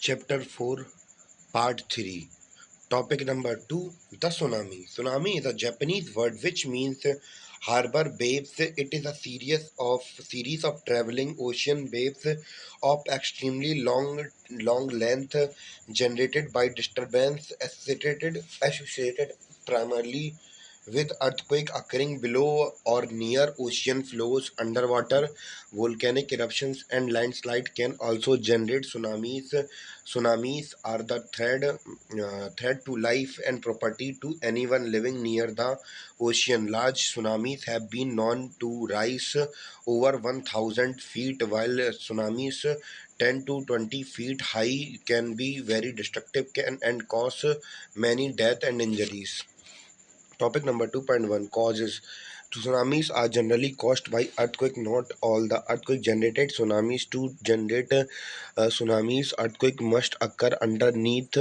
Chapter 4, Part 3. Topic number 2, the tsunami. Tsunami is a Japanese word which means harbor waves. It is a series of traveling ocean waves of extremely long length generated by disturbance associated primarily with earthquake occurring below or near ocean floors. Underwater volcanic eruptions and landslide can also generate tsunamis. Tsunamis are the threat to life and property to anyone living near the ocean. Large tsunamis have been known to rise over 1,000 feet, while tsunamis 10 to 20 feet high can be very destructive and cause many deaths and injuries. Topic number 2.1, causes. Tsunamis are generally caused by earthquake. Not all the earthquake generated tsunamis. To generate tsunamis, earthquake must occur underneath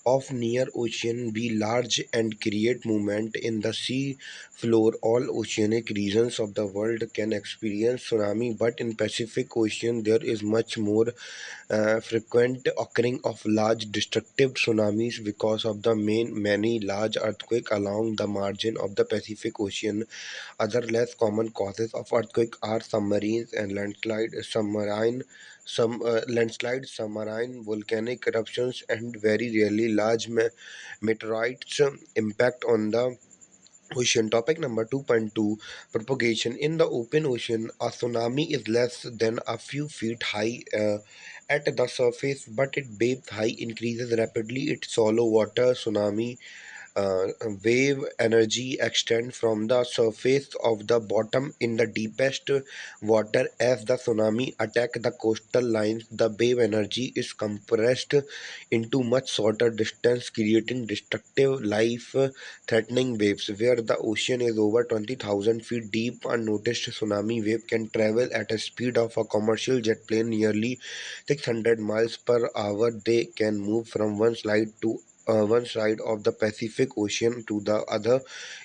of near ocean, be large and create movement in the sea floor. All oceanic regions of the world can experience tsunami, but in Pacific Ocean there is much more frequent occurring of large destructive tsunamis because of the many large earthquake along the margin of the Pacific Ocean. Other less common causes of earthquake are submarines and submarine volcanic eruptions, and very rarely large meteorites impact on the ocean. Topic number 2.2, propagation. In the open ocean, a tsunami is less than a few feet high at the surface, but its wave height increases rapidly. Its shallow water tsunami uh, wave energy extend from the surface of the bottom in the deepest water. As the tsunami attack the coastal lines, the wave energy is compressed into much shorter distance, creating destructive life threatening waves. Where the ocean is over 20,000 feet deep, unnoticed tsunami wave can travel at a speed of a commercial jet plane, nearly 600 miles per hour. They can move from one side of the Pacific Ocean to the other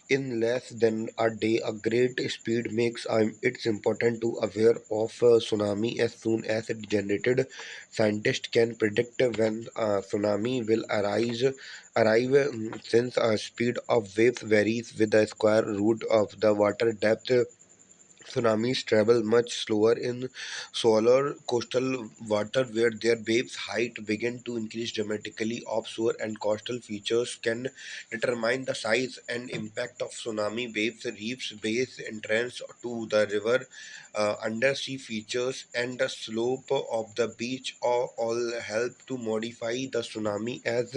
in less than a day. A great speed makes it's important to aware of tsunami as soon as it generated. Scientists can predict when a tsunami will arrive, since a speed of waves varies with the square root of the water depth. Tsunamis travel much slower in shallower coastal water, where their waves height begin to increase dramatically. Offshore and coastal features can determine the size and impact of tsunami waves. Reefs, base entrance to the river, undersea features, and the slope of the beach all help to modify the tsunami as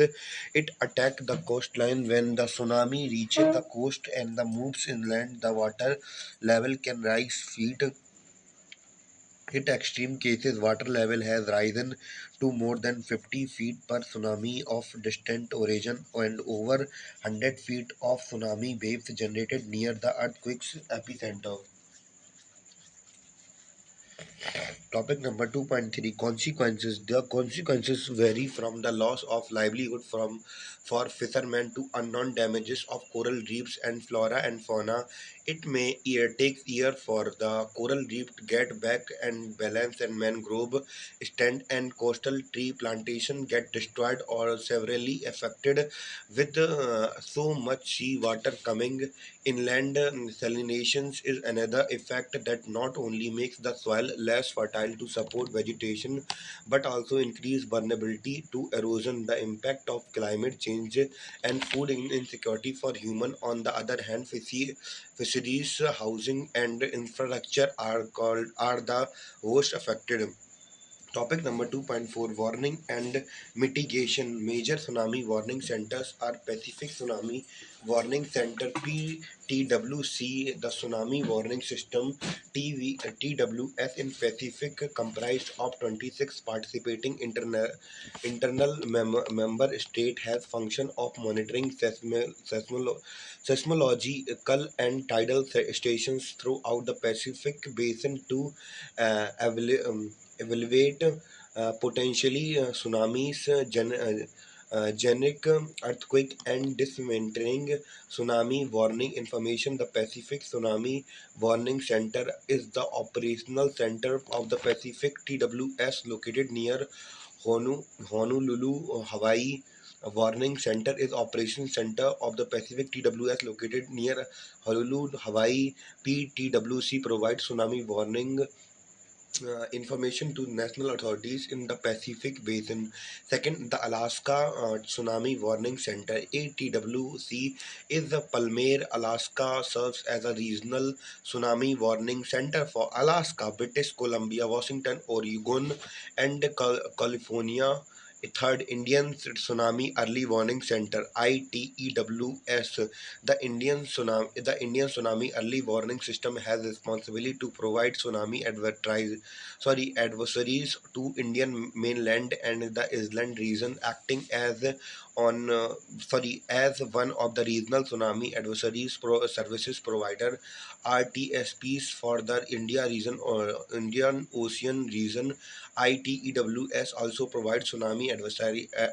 it attacks the coastline. When the tsunami reaches the coast and the moves inland, the water level can rise feet. In extreme cases, water level has risen to more than 50 feet per tsunami of distant origin, and over 100 feet of tsunami waves generated near the earthquake's epicenter. Topic number 2.3, consequences. The consequences vary from the loss of livelihood from for fishermen to unknown damages of coral reefs and flora and fauna. It may take years for the coral reef to get back and balance, and mangrove stand and coastal tree plantation get destroyed or severely affected. With so much sea water coming inland, salination is another effect that not only makes the soil less fertile to support vegetation but also increase vulnerability to erosion. The impact of climate change and food insecurity for human. On the other hand, fisheries, housing, and infrastructure are the worst affected. Topic number 2.4, warning and mitigation. Major tsunami warning centers are Pacific Tsunami Warning Center PTWC, the Tsunami Warning System TWS in Pacific, comprised of 26 participating member state, has function of monitoring seismological and tidal stations throughout the Pacific basin to evaluate potentially tsunamis, genic earthquake, and dismantling tsunami warning information. The Pacific Tsunami Warning Center is the operational center of the Pacific TWS, located near Honolulu, Hawaii Warning Center is operation center of the Pacific TWS located near Honolulu, Hawaii. PTWC provides tsunami warning information to national authorities in the Pacific Basin. Second, the Alaska Tsunami Warning Center (ATWC) is the Palmer, Alaska, serves as a regional tsunami warning center for Alaska, British Columbia, Washington, Oregon, and California. Third, Indian Tsunami Early Warning Center (ITEWS). The Indian Tsunami Early Warning System has responsibility to provide adversaries to Indian mainland and the island region, acting on as one of the regional tsunami adversaries services provider RTSPs for the India region or Indian Ocean region. ITEWS also provides tsunami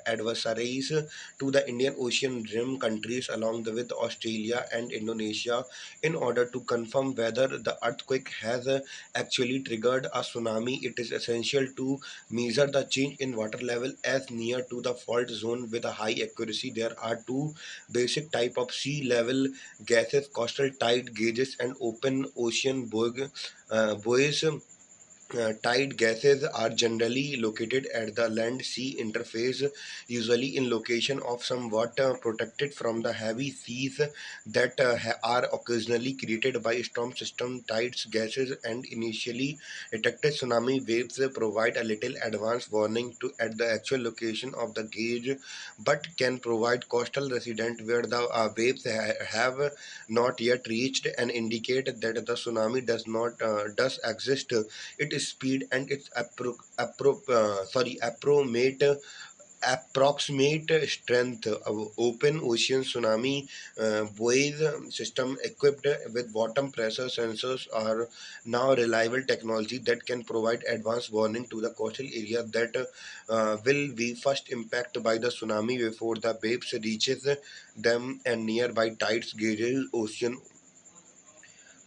adversaries to the Indian Ocean rim countries along with Australia and Indonesia in order to confirm whether the earthquake has actually triggered a tsunami. It is essential to measure the change in water level as near to the fault zone with a high accuracy. There are two basic type of sea level gases: coastal tide gauges and open ocean buoys. Tide gases are generally located at the land-sea interface, usually in location of somewhat protected from the heavy seas that are occasionally created by storm system. Tides gases and initially detected tsunami waves provide a little advance warning to at the actual location of the gauge, but can provide coastal resident where the waves have not yet reached and indicate that the tsunami does exist. Its speed and its approximate strength. Open ocean tsunami buoys system equipped with bottom pressure sensors are now reliable technology that can provide advanced warning to the coastal area that will be first impacted by the tsunami before the waves reaches them, and nearby tides gauges ocean.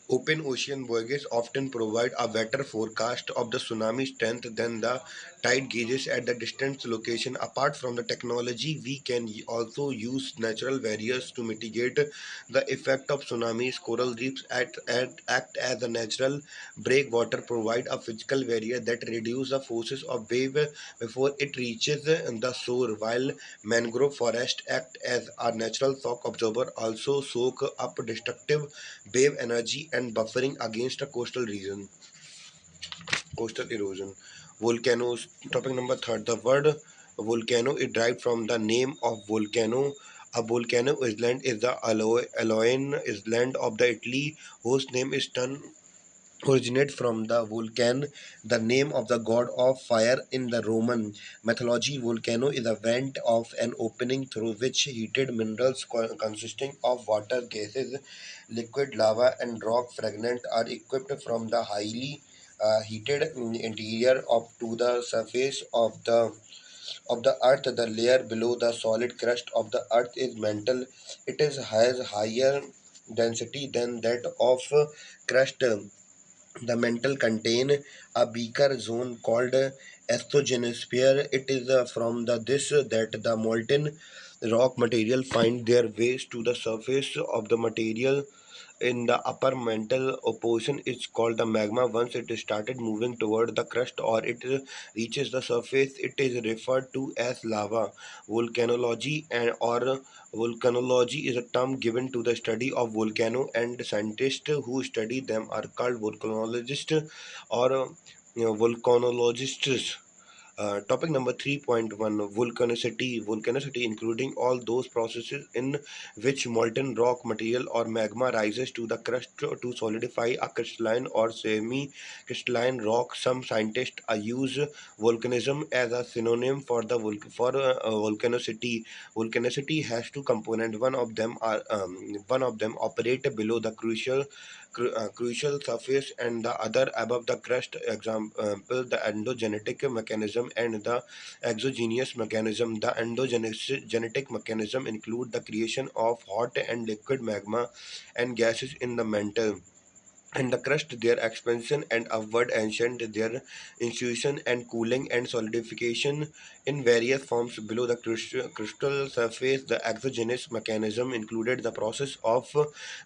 Open ocean voyages often provide a better forecast of the tsunami strength than the tide gauges at the distant location. Apart from the technology, we can also use natural barriers to mitigate the effect of tsunamis. Coral reefs act as a natural breakwater, provide a physical barrier that reduce the forces of wave before it reaches the shore, while mangrove forests act as a natural shock absorber, also soak up destructive wave energy and buffering against a coastal erosion. Volcanoes. Topic number third. The word volcano is derived from the name of volcano. A volcano island is the Aloyan island of the Italy, whose name is turned originate from the Vulcan, the name of the god of fire in the Roman mythology. Volcano is a vent of an opening through which heated minerals consisting of water, gases, liquid lava, and rock fragment are equipped from the highly heated interior up to the surface of the earth. The layer below the solid crust of the earth is mantle. It has higher density than that of crust. The mantle contain a beaker zone called astronosphere. It is from this that the molten rock material find their ways to the surface of the material in the upper mantle portion is called the magma. Once it started moving toward the crust or it reaches the surface, it is referred to as lava. Volcanology and or volcanology is a term given to the study of volcano, and scientists who study them are called volcanologists or volcanologists. Topic number 3.1: Volcanicity. Volcanicity, including all those processes in which molten rock material or magma rises to the crust to solidify a crystalline or semi crystalline rock. Some scientists use volcanism as a synonym for volcanicity. Volcanicity has two components. One of them operate below the crucial surface and the other above the crust. Example: the endogenetic mechanism and the exogenous mechanism. The endogenetic mechanism include the creation of hot and liquid magma and gases in the mantle. and the crust their expansion and upward ascent their institution and cooling and solidification in various forms below the crystal surface. The exogenous mechanism included the process of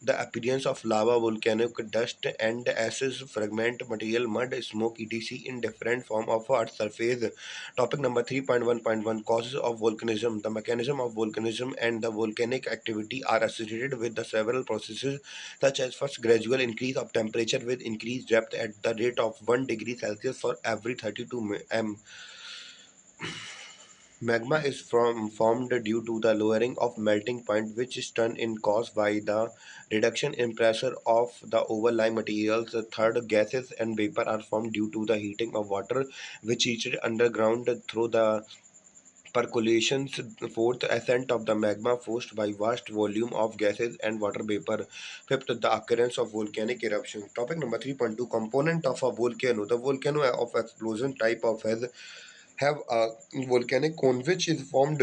the appearance of lava, volcanic dust, and ashes, fragment material, mud, smoke, etc. in different form of earth surface. Topic number 3.1.1, causes of volcanism. The mechanism of volcanism and the volcanic activity are associated with the several processes, such as first gradual increase of temperature with increased depth at the rate of 1 degree Celsius for every 32 m. Magma is formed due to the lowering of melting point, which is done in caused by the reduction in pressure of the overlying materials. The third, gases and vapor are formed due to the heating of water, which reaches underground through the percolations. Fourth, ascent of the magma forced by vast volume of gases and water vapor. Fifth, the occurrence of volcanic eruption. Topic number 3.2, component of a volcano. The volcano of explosion type of has have a volcanic cone which is formed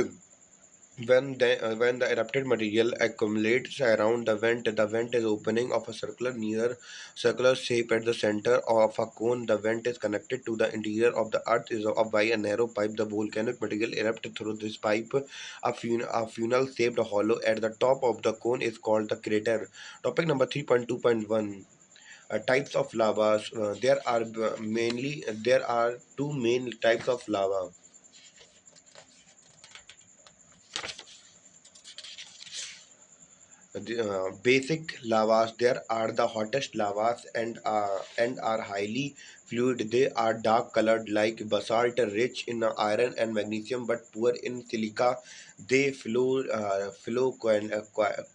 when the erupted material accumulates around the vent. The vent is opening of a circular shape at the center of a cone. The vent is connected to the interior of the earth is of by a narrow pipe. The volcanic material erupts through this pipe. A funnel shaped hollow at the top of the cone is called the crater. Topic number 3.2.1, types of lavas. There are two main types of lava. The basic lavas, there are the hottest lavas and are highly fluid. They are dark colored like basalt, rich in iron and magnesium but poor in silica. They flow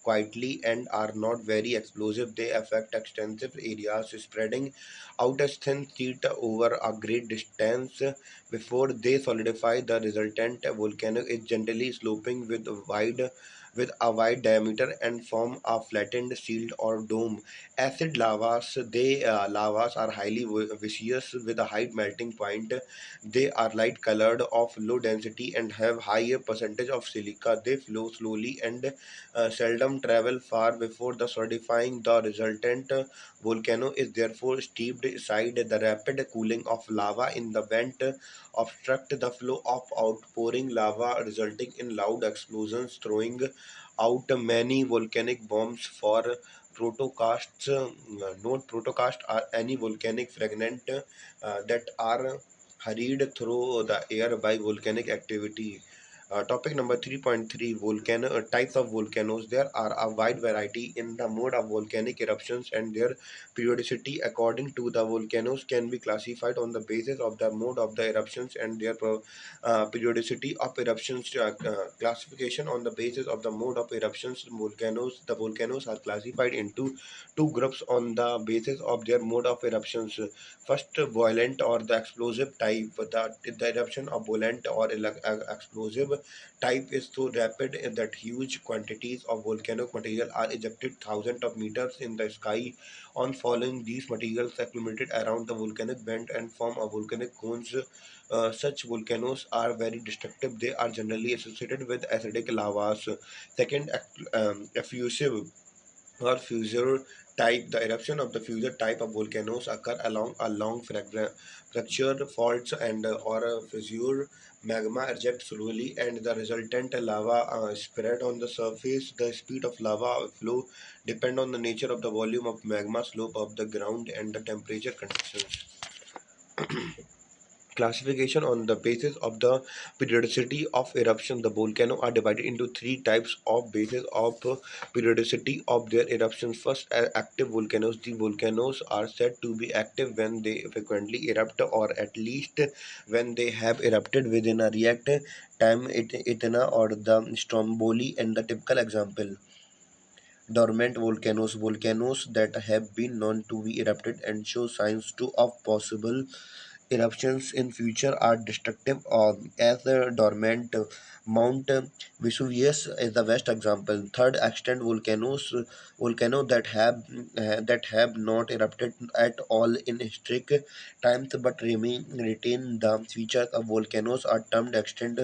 quietly and are not very explosive. They affect extensive areas, spreading out as thin sheet over a great distance before they solidify. The resultant volcano is generally sloping with a wide diameter and form a flattened shield or dome. Acid lavas are highly viscous with a high melting point. They are light colored, of low density, and have higher percentage of silica. They flow slowly and seldom travel far before the solidifying. The resultant volcano is therefore steeped side. The rapid cooling of lava in the vent obstruct the flow of outpouring lava, resulting in loud explosions, throwing out many volcanic bombs. For protocasts. Note, protocast are any volcanic fragment that are hurried through the air by volcanic activity. Topic number 3.3, types of volcanoes. There are a wide variety in the mode of volcanic eruptions, and their periodicity according to the volcanoes can be classified on the basis of the mode of the eruptions and their periodicity of eruptions. Classification on the basis of the mode of eruptions. The volcanoes are classified into two groups on the basis of their mode of eruptions. First, violent or the explosive type. The eruption of violent or explosive type is so rapid that huge quantities of volcanic material are ejected thousands of meters in the sky. On falling, these materials accumulated around the volcanic vent and form a volcanic cones. Such volcanoes are very destructive. They are generally associated with acidic lavas. Second, effusive or fissure type. The eruption of the fissure type of volcanoes occur along a long fractured faults and or a fissure. Magma ejects slowly and the resultant lava spread on the surface. The speed of lava flow depend on the nature of the volume of magma, slope of the ground, and the temperature conditions. Classification on the basis of the periodicity of eruption. The volcano are divided into three types of basis of periodicity of their eruptions. First, active volcanoes. The volcanoes are said to be active when they frequently erupt, or at least when they have erupted within a react time. Etna or the Stromboli and the typical example. Dormant volcanoes. Volcanoes that have been known to be erupted and show signs to of possible eruptions in future are destructive, as dormant. Mount Vesuvius is the best example. Third, extant volcano that have not erupted at all in historic times but retain the features of volcanoes are termed extant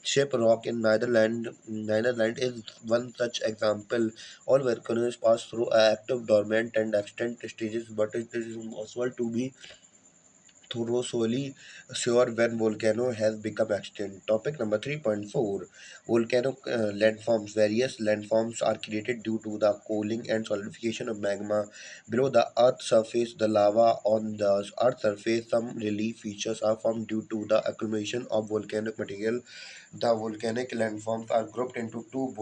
Ship Rock in Netherlands is one such example. All volcanoes pass through active, dormant, and extinct stages, but it is impossible to be thoroughly sure when volcano has become extinct. Topic number 3.4. Volcano landforms. Various landforms are created due to the cooling and solidification of magma below the Earth's surface. The lava on the Earth's surface. Some relief features are formed due to the accumulation of volcanic material. The volcanic landforms are grouped into two